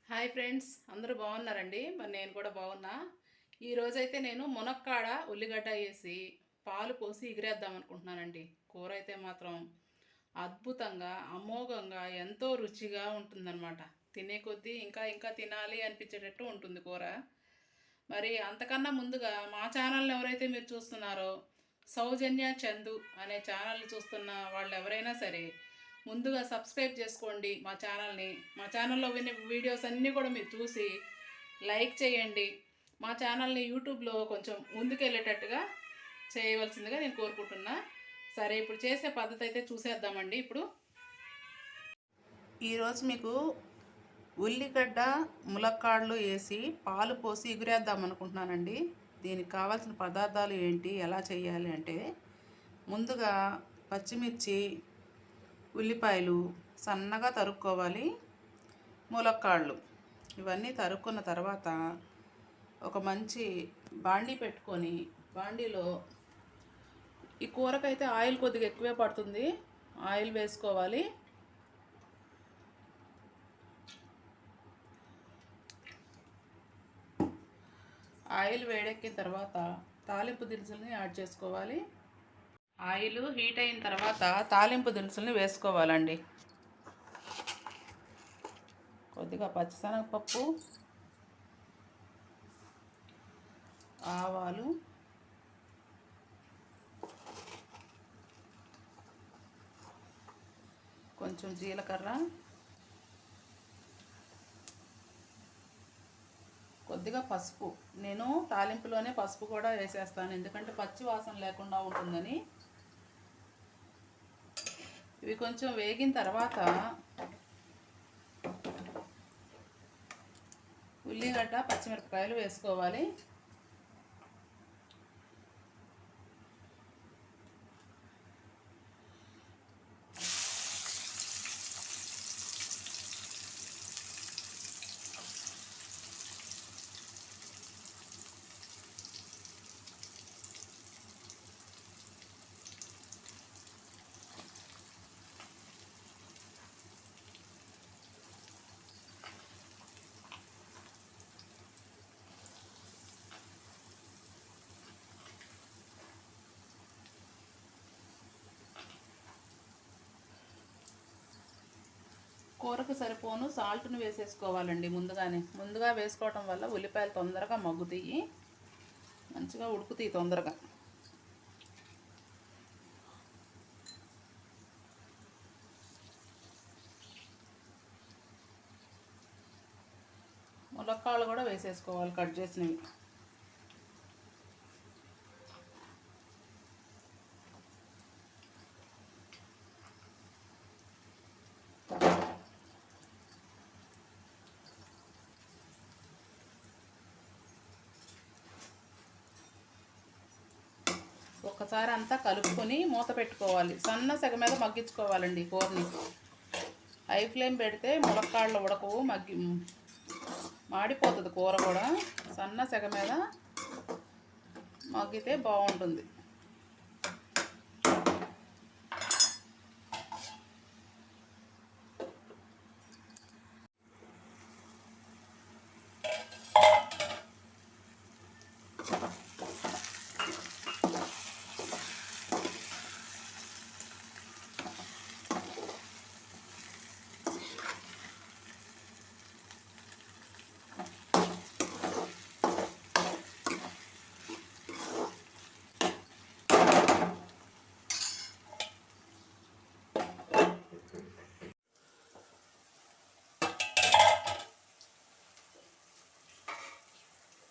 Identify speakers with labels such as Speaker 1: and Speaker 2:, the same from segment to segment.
Speaker 1: Hi friends, అందరూ బాగున్నారండి. మరి నేను కూడా బాగున్నా. ఈరోజైతే నేను మునక్కాడ ఉల్లిగడ్డ వేసి పాలు పోసి ఎగిరేద్దాం అనుకుంటున్నానండి. కూర అయితే మాత్రం అద్భుతంగా అమోఘంగా ఎంతో రుచిగా ఉంటుందన్నమాట. తినే కొద్దీ ఇంకా ఇంకా తినాలి అనిపించేటట్టు ఉంటుంది కూర. మరి అంతకన్నా ముందుగా మా ఛానల్ని ఎవరైతే మీరు చూస్తున్నారో, సౌజన్య చందు అనే ఛానల్ని చూస్తున్న వాళ్ళు ఎవరైనా సరే ముందుగా సబ్స్క్రైబ్ చేసుకోండి మా ఛానల్ని. మా ఛానల్లో వినే వీడియోస్ అన్నీ కూడా మీరు చూసి లైక్ చేయండి. మా ఛానల్ని యూట్యూబ్లో కొంచెం ముందుకెళ్ళేటట్టుగా చేయవలసిందిగా నేను కోరుకుంటున్నా. సరే, ఇప్పుడు చేసే పద్ధతి అయితే చూసేద్దామండి. ఇప్పుడు ఈరోజు మీకు ఉల్లిగడ్డ ములక్కాడలు వేసి పాలు పోసి ఎగురేద్దాం అనుకుంటున్నానండి. దీనికి కావాల్సిన పదార్థాలు ఏంటి, ఎలా చేయాలి అంటే, ముందుగా పచ్చిమిర్చి, ఉల్లిపాయలు సన్నగా తరుక్కోవాలి. ములక్కాడలు ఇవన్నీ తరుక్కున్న తర్వాత ఒక మంచి బాండీ పెట్టుకొని, బాండీలో ఈ కూరకైతే ఆయిల్ కొద్దిగా ఎక్కువే పడుతుంది, ఆయిల్ వేసుకోవాలి. ఆయిల్ వేడెక్కిన తర్వాత తాలింపు దినుసుల్ని యాడ్ చేసుకోవాలి. ఆయిల్ హీట్ అయిన తర్వాత తాలింపు దినుసుల్ని వేసుకోవాలండి. కొద్దిగా పచ్చిశనగపప్పు, ఆవాలు, కొంచెం జీలకర్ర, కొద్దిగా పసుపు. నేను తాలింపులోనే పసుపు కూడా వేసేస్తాను, ఎందుకంటే పచ్చి వాసన లేకుండా ఉంటుందని. ఇవి కొంచెం వేగిన తర్వాత ఉల్లిగడ్డ, పచ్చిమిరపకాయలు వేసుకోవాలి. కూరకు సరిపోను సాల్ట్ను వేసేసుకోవాలండి. ముందుగా వేసుకోవటం వల్ల ఉల్లిపాయలు తొందరగా మగ్గుతాయి, మంచిగా ఉడుకుతాయి తొందరగా. ములక్కాడలు కూడా వేసేసుకోవాలి, కట్ చేసినవి. ఒక్కసారి అంతా కలుపుకొని మూత పెట్టుకోవాలి. సన్న సెగ మీద మగ్గించుకోవాలండి కూరని. హై ఫ్లేమ్ పెడితే ములక్కాడలు ఉడకవు, మాడిపోతుంది కూర కూడా. సన్న సెగ మీద మగ్గితే బాగుంటుంది.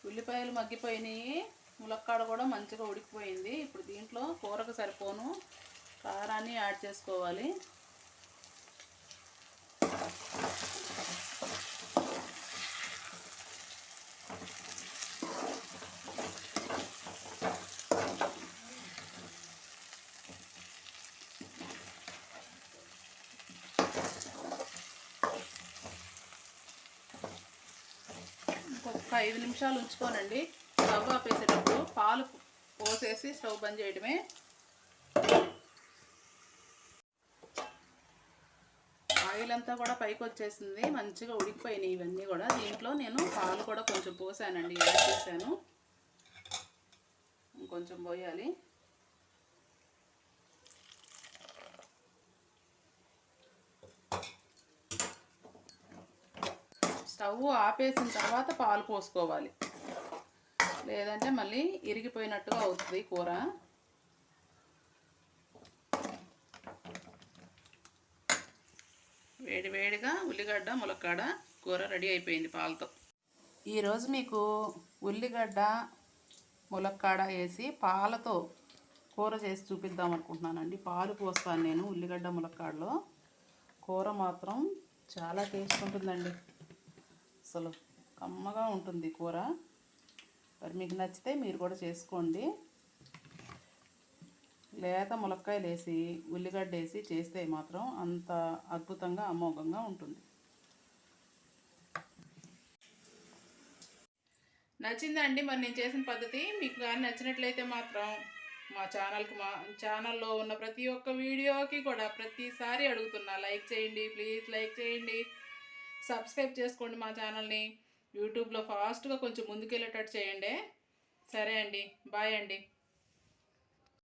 Speaker 1: ఉల్లిపాయలు మగ్గిపోయినాయి, ములక్కాడ కూడా మంచిగా ఉడికిపోయింది. ఇప్పుడు దీంట్లో కూరకు సరిపోను కారాన్ని యాడ్ చేసుకోవాలి. ఒక 5 నిమిషాలు ఉంచుకోనండి. స్టవ్ ఆపేసేటప్పుడు పాలు పోసేసి స్టవ్ బంద్ చేయడమే. ఆయిల్ ఆయిల్ అంతా కూడా పైకి వచ్చేసింది, మంచిగా ఉడికిపోయినాయి ఇవన్నీ కూడా. దీంట్లో నేను పాలు కూడా కొంచెం పోసానండి, యాడ్ చేశాను. ఇంకొంచెం పోయాలి. స్టవ్ ఆపేసిన తర్వాత పాలు పోసుకోవాలి, లేదంటే మళ్ళీ ఇరిగిపోయినట్టుగా అవుతుంది కూర. వేడి వేడిగా ఉల్లిగడ్డ ములక్కాడ కూర రెడీ అయిపోయింది పాలతో. ఈరోజు మీకు ఉల్లిగడ్డ ములక్కాడ వేసి పాలతో కూర చేసి చూపిద్దాం అనుకుంటున్నానండి. పాలు పోస్తాను నేను ఉల్లిగడ్డ ములక్కాడలో. కూర మాత్రం చాలా టేస్ట్ ఉంటుందండి, అసలు కమ్మగా ఉంటుంది కూర. మరి మీకు నచ్చితే మీరు కూడా చేసుకోండి. లేత ములక్కాయలు వేసి ఉల్లిగడ్డ వేసి చేస్తే మాత్రం అంత అద్భుతంగా అమోఘంగా ఉంటుంది. నచ్చిందండి మరి నేను చేసిన పద్ధతి? మీకు కానీ నచ్చినట్లయితే మాత్రం మా ఛానల్లో ఉన్న ప్రతి ఒక్క వీడియోకి కూడా ప్రతిసారి అడుగుతున్నా, లైక్ చేయండి ప్లీజ్, లైక్ చేయండి, సబ్స్క్రైబ్ చేసుకోండి మా ఛానల్ని. యూట్యూబ్లో ఫాస్ట్గా కొంచెం ముందుకెళ్ళేటట్టు చేయండి. సరే అండి, బాయ్ అండి.